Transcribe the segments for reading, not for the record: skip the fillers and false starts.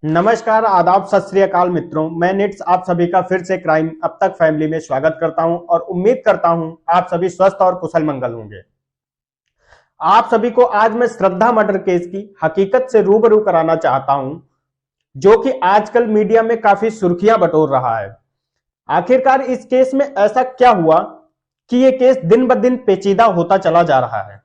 नमस्कार, आदाब, सत श्री अकाल मित्रों। मैं निट्स आप सभी का फिर से क्राइम अब तक फैमिली में स्वागत करता हूं और उम्मीद करता हूं आप सभी स्वस्थ और कुशल मंगल होंगे। आप सभी को आज मैं श्रद्धा मर्डर केस की हकीकत से रूबरू कराना चाहता हूं, जो कि आजकल मीडिया में काफी सुर्खियां बटोर रहा है। आखिरकार इस केस में ऐसा क्या हुआ कि यह केस दिन ब दिन पेचीदा होता चला जा रहा है।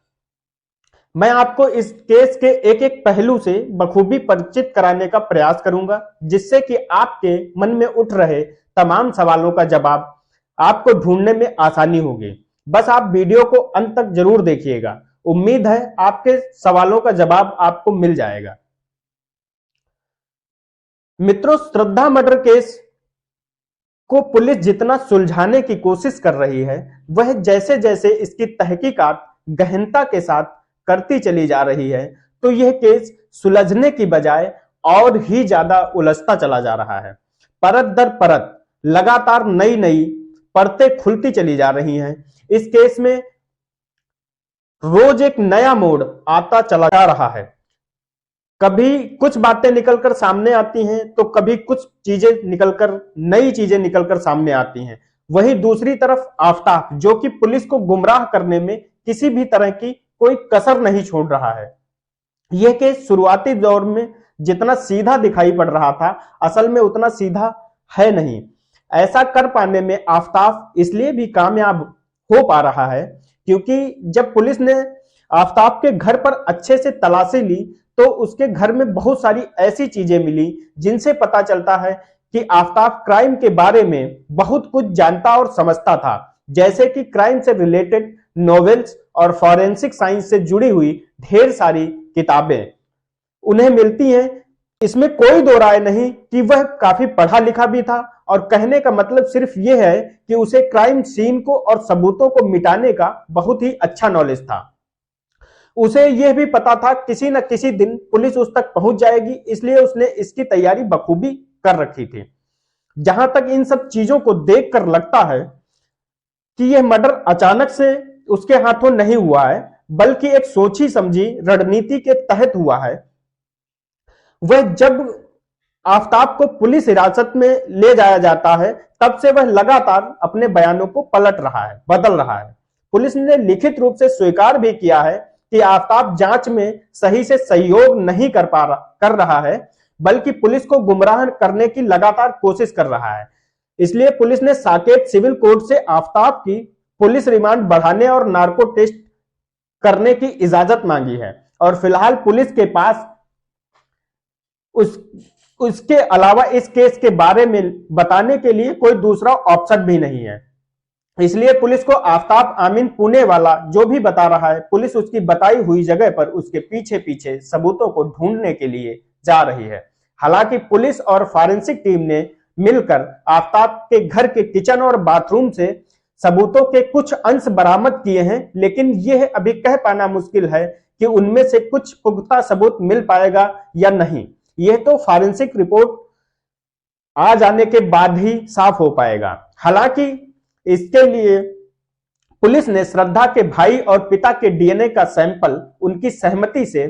मैं आपको इस केस के एक एक पहलू से बखूबी परिचित कराने का प्रयास करूंगा, जिससे कि आपके मन में उठ रहे तमाम सवालों का जवाब आपको ढूंढने में आसानी होगी। बस आप वीडियो को अंत तक जरूर देखिएगा। उम्मीद है आपके सवालों का जवाब आपको मिल जाएगा। मित्रों, श्रद्धा मर्डर केस को पुलिस जितना सुलझाने की कोशिश कर रही है, वह जैसे जैसे इसकी तहकीकात गहनता के साथ करती चली जा रही है, तो यह केस सुलझने की बजाय और ही ज्यादा उलझता चला जा रहा है। परत दर परत लगातार नई नई परतें खुलती चली जा रही हैं। इस केस में रोज एक नया मोड़ आता चला जा रहा है। कभी कुछ बातें निकलकर सामने आती हैं, तो कभी कुछ चीजें निकलकर नई चीजें निकलकर सामने आती हैं। वहीं दूसरी तरफ आफताब, जो कि पुलिस को गुमराह करने में किसी भी तरह की कोई कसर नहीं छोड़ रहा है। यह केस शुरुआती दौर में जितना सीधा दिखाई पड़ रहा था, असल में उतना सीधा है नहीं। ऐसा कर पाने में आफताब इसलिए भी कामयाब हो पा रहा है क्योंकि जब पुलिस ने आफताब के घर पर अच्छे से तलाशी ली, तो उसके घर में बहुत सारी ऐसी चीजें मिली जिनसे पता चलता है कि आफताब क्राइम के बारे में बहुत कुछ जानता और समझता था। जैसे कि क्राइम से रिलेटेड नॉवेल्स और फॉरेंसिक साइंस से जुड़ी हुई ढेर सारी किताबें उन्हें मिलती हैं। इसमें कोई दो राय नहीं कि वह काफी पढ़ा लिखा भी था, और कहने का मतलब सिर्फ यह है कि उसे क्राइम सीन को और सबूतों को मिटाने का बहुत ही अच्छा नॉलेज था। उसे यह भी पता था किसी न किसी दिन पुलिस उस तक पहुंच जाएगी, इसलिए उसने इसकी तैयारी बखूबी कर रखी थी। जहां तक इन सब चीजों को देखकर लगता है कि यह मर्डर अचानक से उसके हाथों नहीं हुआ है, बल्कि एक सोची समझी रणनीति के तहत हुआ है। वह जब आफताब को पुलिस हिरासत में ले जाया जाता है, तब से वह लगातार अपने बयानों को पलट रहा है, बदल रहा है। पुलिस ने लिखित रूप से स्वीकार भी किया है कि आफताब जांच में सही से सहयोग नहीं कर रहा है, बल्कि पुलिस को गुमराह करने की लगातार कोशिश कर रहा है। इसलिए पुलिस ने साकेत सिविल कोर्ट से आफताब की पुलिस रिमांड बढ़ाने और नार्को टेस्ट करने की इजाजत मांगी है, और फिलहाल पुलिस के पास उसके अलावा इस केस के बारे में बताने के लिए कोई दूसरा ऑप्शन भी नहीं है। इसलिए पुलिस को आफताब आमीन पुणे वाला जो भी बता रहा है, पुलिस उसकी बताई हुई जगह पर उसके पीछे पीछे सबूतों को ढूंढने के लिए जा रही है। हालांकि पुलिस और फॉरेंसिक टीम ने मिलकर आफताब के घर के किचन और बाथरूम से सबूतों के कुछ अंश बरामद किए हैं, लेकिन यह अभी कह पाना मुश्किल है कि उनमें से कुछ पुख्ता सबूत मिल पाएगा या नहीं। यह तो फॉरेंसिक रिपोर्ट आ जाने के बाद ही साफ हो पाएगा। हालांकि इसके लिए पुलिस ने श्रद्धा के भाई और पिता के डीएनए का सैंपल उनकी सहमति से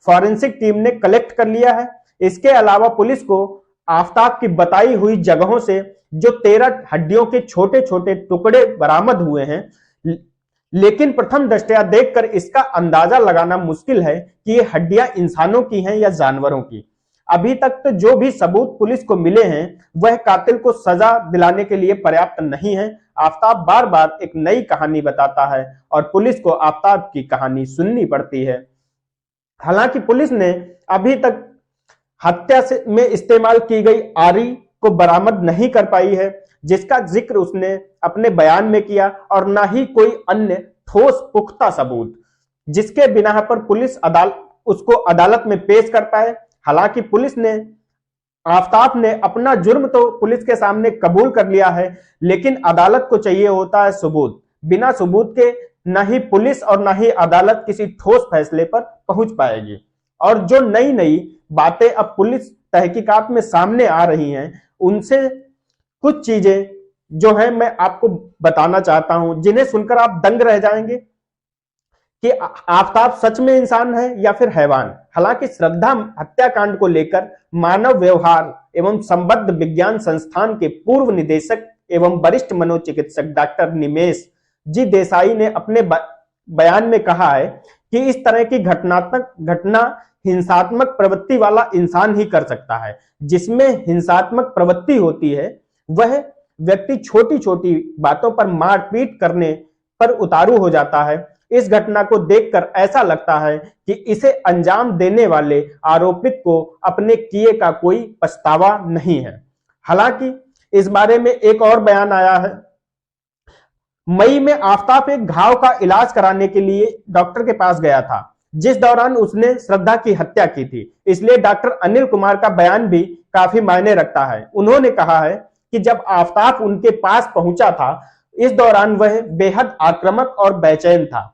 फॉरेंसिक टीम ने कलेक्ट कर लिया है। इसके अलावा पुलिस को आफताब की बताई हुई जगहों से जो 13 हड्डियों के छोटे छोटे टुकड़े बरामद हुए हैं, लेकिन प्रथम दृष्टया देखकर इसका अंदाजा लगाना मुश्किल है कि ये हड्डियां इंसानों की हैं या जानवरों की। अभी तक तो जो भी सबूत पुलिस को मिले हैं, वह कातिल को सजा दिलाने के लिए पर्याप्त नहीं है। आफताब बार बार एक नई कहानी बताता है और पुलिस को आफताब की कहानी सुननी पड़ती है। हालांकि पुलिस ने अभी तक हत्या में इस्तेमाल की गई आरी को बरामद नहीं कर पाई है, जिसका जिक्र उसने अपने बयान में किया, और ना ही कोई अन्य ठोस पुख्ता सबूत जिसके बिना पर पुलिस उसको अदालत में पेश कर पाए। हालांकि पुलिस ने आफताब ने अपना जुर्म तो पुलिस के सामने कबूल कर लिया है, लेकिन अदालत को चाहिए होता है सबूत। बिना सबूत के न ही पुलिस और न ही अदालत किसी ठोस फैसले पर पहुंच पाएगी। और जो नई नई बातें अब पुलिस तहकीकात में सामने आ रही हैं, उनसे कुछ चीजें जो है मैं आपको बताना चाहता हूं, जिन्हें सुनकर आप दंग रह जाएंगे कि आफताब सच में इंसान है या फिर हैवान। हालांकि श्रद्धा हत्याकांड को लेकर मानव व्यवहार एवं संबद्ध विज्ञान संस्थान के पूर्व निदेशक एवं वरिष्ठ मनोचिकित्सक डॉक्टर निमेश जी देसाई ने अपने बयान में कहा है कि इस तरह की घटना हिंसात्मक प्रवृत्ति वाला इंसान ही कर सकता है। जिसमें हिंसात्मक प्रवृत्ति होती है वह व्यक्ति छोटी छोटी बातों पर मारपीट करने पर उतारू हो जाता है। इस घटना को देखकर ऐसा लगता है कि इसे अंजाम देने वाले आरोपित को अपने किए का कोई पछतावा नहीं है। हालांकि इस बारे में एक और बयान आया है। मई में आफताब एक घाव का इलाज कराने के लिए डॉक्टर के पास गया था, जिस दौरान उसने श्रद्धा की हत्या की थी। इसलिए डॉक्टर अनिल कुमार का बयान भी काफी मायने रखता है। उन्होंने कहा है कि जब आफताब उनके पास पहुंचा था, इस दौरान वह बेहद आक्रामक और बेचैन था,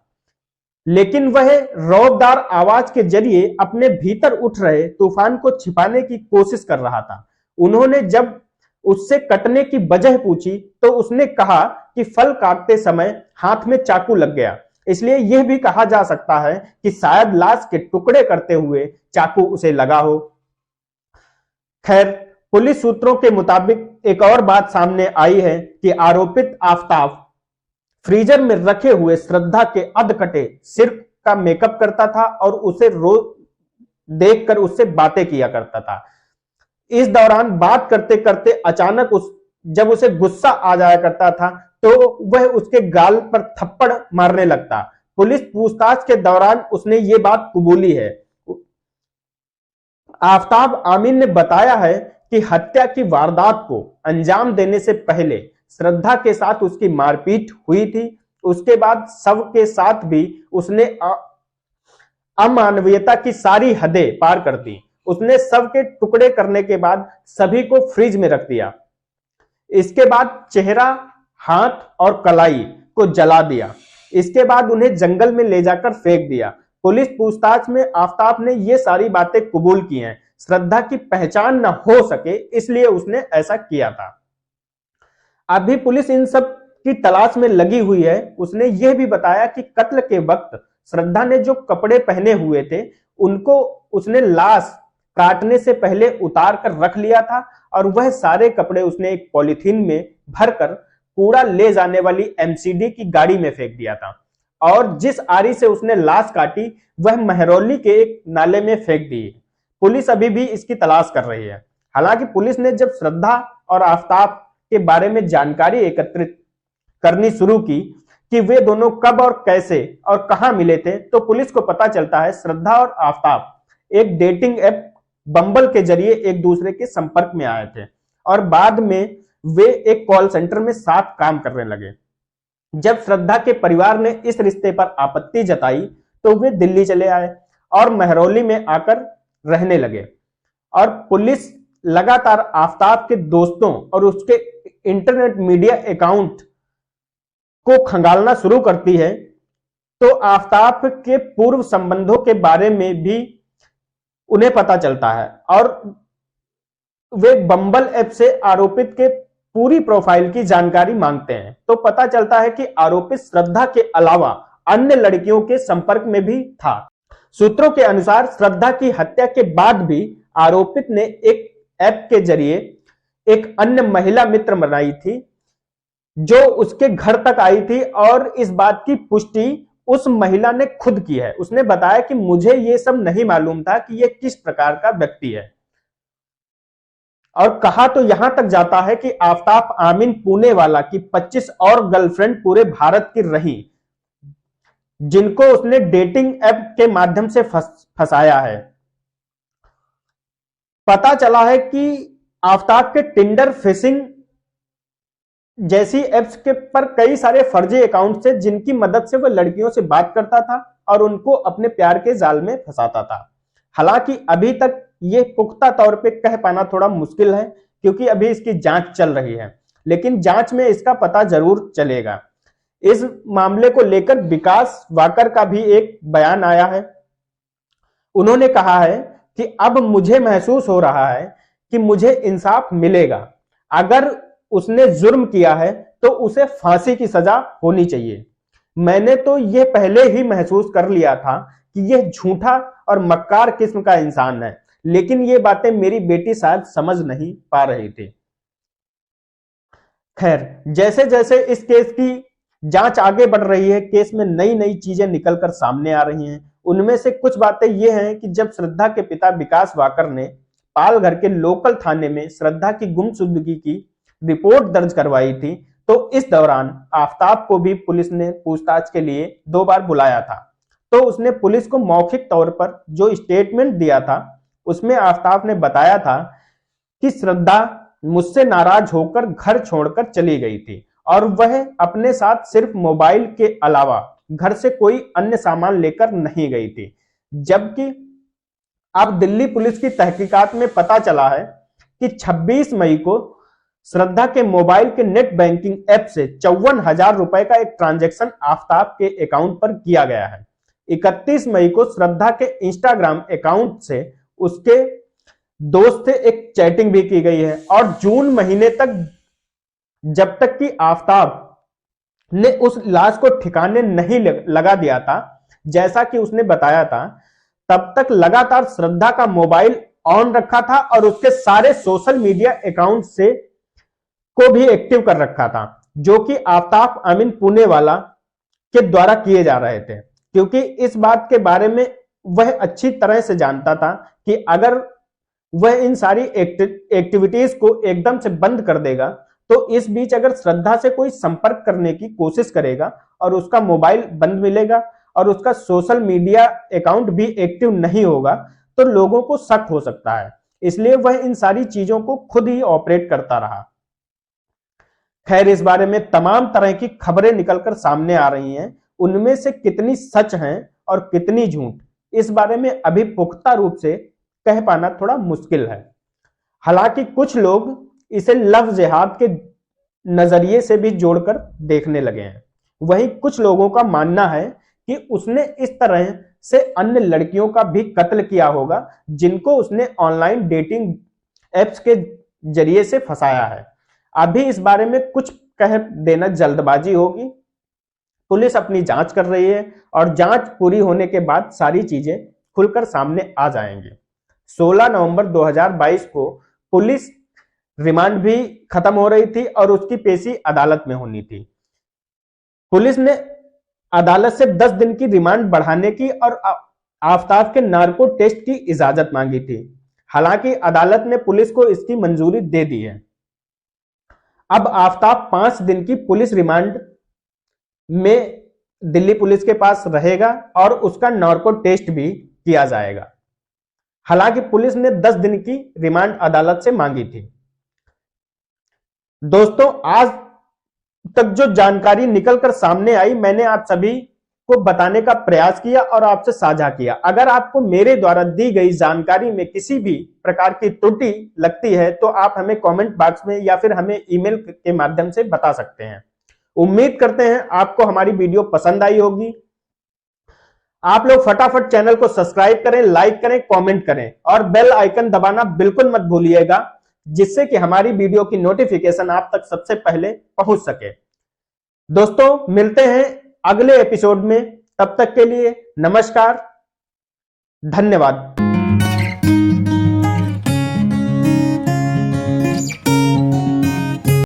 लेकिन वह रौबदार आवाज के जरिए अपने भीतर उठ रहे तूफान को छिपाने की कोशिश कर रहा था। उन्होंने जब उससे कटने की वजह पूछी तो उसने कहा कि फल काटते समय हाथ में चाकू लग गया, इसलिए यह भी कहा जा सकता है कि शायद लाश के टुकड़े करते हुए चाकू उसे लगा हो। खैर, पुलिस सूत्रों के मुताबिक एक और बात सामने आई है कि आरोपित आफताब फ्रीजर में रखे हुए श्रद्धा के अधकटे सिर का मेकअप करता था और उसे रोज देखकर उससे बातें किया करता था। इस दौरान बात करते करते अचानक जब उसे गुस्सा आ जाया करता था तो वह उसके गाल पर थप्पड़ मारने लगता। पुलिस पूछताछ के दौरान उसने ये बात कबूली है। आफताब आमीन ने बताया है कि हत्या की वारदात को अंजाम देने से पहले श्रद्धा के साथ उसकी मारपीट हुई थी। उसके बाद शव के साथ भी उसने अमानवीयता की सारी हदें पार कर दी। उसने शव के टुकड़े करने के बाद सभी को फ्रिज में रख दिया। इसके बाद चेहरा, हाथ और कलाई को जला दिया। इसके बाद उन्हें जंगल में ले जाकर फेंक दिया। पुलिस पूछताछ में आफताब ने ये सारी बातें कबूल की हैं। श्रद्धा की पहचान न हो सके इसलिए उसने ऐसा किया था। अभी पुलिस इन सब की तलाश में लगी हुई है। उसने यह भी बताया कि कत्ल के वक्त श्रद्धा ने जो कपड़े पहने हुए थे उनको उसने लाश काटने से पहले उतार कर रख लिया था और वह सारे कपड़े उसने एक पॉलीथीन में भरकर कूड़ा ले जाने वाली एमसीडी की गाड़ी में फेंक दिया था और जिस आरी से उसने लाश काटी वह महरौली के एक नाले में फेंक दी। पुलिस अभी भी इसकी तलाश कर रही है। हालांकि पुलिस ने जब श्रद्धा और आफताब के बारे में जानकारी एकत्रित करनी शुरू की कि वे दोनों कब और कैसे और कहां मिले थे तो पुलिस को पता चलता है श्रद्धा और आफताब एक डेटिंग ऐप बम्बल के जरिए एक दूसरे के संपर्क में आए थे और बाद में वे एक कॉल सेंटर में साथ काम करने लगे। जब श्रद्धा के परिवार ने इस रिश्ते पर आपत्ति जताई तो वे दिल्ली चले आए और महरौली में आकर रहने लगे और पुलिस लगातार आफताब के दोस्तों और उसके इंटरनेट मीडिया अकाउंट को खंगालना शुरू करती है तो आफताब के पूर्व संबंधों के बारे में भी उन्हें पता चलता है और वे बम्बल ऐप से आरोपित के पूरी प्रोफाइल की जानकारी मांगते हैं तो पता चलता है कि आरोपित श्रद्धा के अलावा अन्य लड़कियों के संपर्क में भी था। सूत्रों के अनुसार श्रद्धा की हत्या के बाद भी आरोपित ने एक ऐप के जरिए एक अन्य महिला मित्र बनाई थी जो उसके घर तक आई थी और इस बात की पुष्टि उस महिला ने खुद की है। उसने बताया कि मुझे यह सब नहीं मालूम था कि यह किस प्रकार का व्यक्ति है और कहा तो यहां तक जाता है कि आफताब आमीन पुणे वाला की 25 और गर्लफ्रेंड पूरे भारत की रही जिनको उसने डेटिंग ऐप के माध्यम से फंसाया है। पता चला है कि आफताब के टिंडर, फिशिंग जैसी एप्स के पर कई सारे फर्जी अकाउंट से जिनकी मदद से वह लड़कियों से बात करता था और उनको अपने प्यार के जाल में फंसाता था। हालांकि अभी तक यह पुख्ता तौर पे कह पाना थोड़ा मुश्किल है क्योंकि अभी इसकी जांच चल रही है, लेकिन जांच में इसका पता जरूर चलेगा। इस मामले को लेकर विकास वाकर का भी एक बयान आया है। उन्होंने कहा है कि अब मुझे महसूस हो रहा है कि मुझे इंसाफ मिलेगा। अगर उसने जुर्म किया है तो उसे फांसी की सजा होनी चाहिए। मैंने तो यह पहले ही महसूस कर लिया था कि यह झूठा और मक्कार किस्म का इंसान है, लेकिन ये बातें मेरी बेटी शायद समझ नहीं पा रही थी। खैर, जैसे जैसे इस केस की जांच आगे बढ़ रही है, केस में नई नई चीजें निकलकर सामने आ रही हैं। उनमें से कुछ बातें ये हैं कि जब श्रद्धा के पिता विकास वाकर ने पालघर के लोकल थाने में श्रद्धा की गुमशुदगी की रिपोर्ट दर्ज करवाई थी, तो इस दौरान आफताब को भी पुलिस ने पूछताछ के लिए 2 बार बुलाया था। तो उसने पुलिस को मौखिक तौर पर जो स्टेटमेंट दिया था, उसमें आफताब ने बताया था कि श्रद्धा मुझसे नाराज होकर घर छोड़कर चली गई थी और वह अपने साथ सिर्फ मोबाइल के अलावा घर से कोई अन्य सामान लेकर नहीं गई थी। जबकि अब दिल्ली पुलिस की तहकीकात में पता चला है कि 26 मई को श्रद्धा के मोबाइल के नेट बैंकिंग ऐप से 54,000 रुपए का एक ट्रांजैक्शन आफताब के अकाउंट पर किया गया है। 31 मई को श्रद्धा के इंस्टाग्राम अकाउंट से उसके दोस्त से एक चैटिंग भी की गई है और जून महीने तक, जब तक कि आफताब ने उस लाश को ठिकाने नहीं लगा दिया था, जैसा कि उसने बताया था, तब तक लगातार श्रद्धा का मोबाइल ऑन रखा था और उसके सारे सोशल मीडिया अकाउंट से को भी एक्टिव कर रखा था, जो कि आफताब अमीन पुणे वाला के द्वारा किए जा रहे थे, क्योंकि इस बात के बारे में वह अच्छी तरह से जानता था कि अगर वह इन सारी एक्टिविटीज को एकदम से बंद कर देगा तो इस बीच अगर श्रद्धा से कोई संपर्क करने की कोशिश करेगा और उसका मोबाइल बंद मिलेगा और उसका सोशल मीडिया अकाउंट भी एक्टिव नहीं होगा तो लोगों को शक हो सकता है। इसलिए वह इन सारी चीजों को खुद ही ऑपरेट करता रहा। खैर, इस बारे में तमाम तरह की खबरें निकलकर सामने आ रही हैं। उनमें से कितनी सच हैं और कितनी झूठ, इस बारे में अभी पुख्ता रूप से कह पाना थोड़ा मुश्किल है। हालांकि कुछ लोग इसे लव जिहाद के नजरिए से भी जोड़कर देखने लगे हैं। वहीं कुछ लोगों का मानना है कि उसने इस तरह से अन्य लड़कियों का भी कत्ल किया होगा जिनको उसने ऑनलाइन डेटिंग एप्स के जरिए से फंसाया है। अभी इस बारे में कुछ कह देना जल्दबाजी होगी। पुलिस अपनी जांच कर रही है और जांच पूरी होने के बाद सारी चीजें खुलकर सामने आ जाएंगी। 16 नवंबर 2022 को पुलिस रिमांड भी खत्म हो रही थी और उसकी पेशी अदालत में होनी थी। पुलिस ने अदालत से 10 दिन की रिमांड बढ़ाने की और आफताब के नार्को टेस्ट की इजाजत मांगी थी। हालांकि अदालत ने पुलिस को इसकी मंजूरी दे दी है। अब आफताब 5 दिन की पुलिस रिमांड में दिल्ली पुलिस के पास रहेगा और उसका नार्को टेस्ट भी किया जाएगा। हालांकि पुलिस ने 10 दिन की रिमांड अदालत से मांगी थी। दोस्तों, आज तक जो जानकारी निकलकर सामने आई, मैंने आप सभी को बताने का प्रयास किया और आपसे साझा किया। अगर आपको मेरे द्वारा दी गई जानकारी में किसी भी प्रकार की त्रुटि लगती है तो आप हमें कमेंट बॉक्स में या फिर हमें ईमेल के माध्यम से बता सकते हैं। उम्मीद करते हैं आपको हमारी वीडियो पसंद आई होगी। आप लोग फटाफट चैनल को सब्सक्राइब करें, लाइक करें, कमेंट करें और बेल आइकन दबाना बिल्कुल मत भूलिएगा, जिससे कि हमारी वीडियो की नोटिफिकेशन आप तक सबसे पहले पहुंच सके। दोस्तों, मिलते हैं अगले एपिसोड में। तब तक के लिए नमस्कार, धन्यवाद।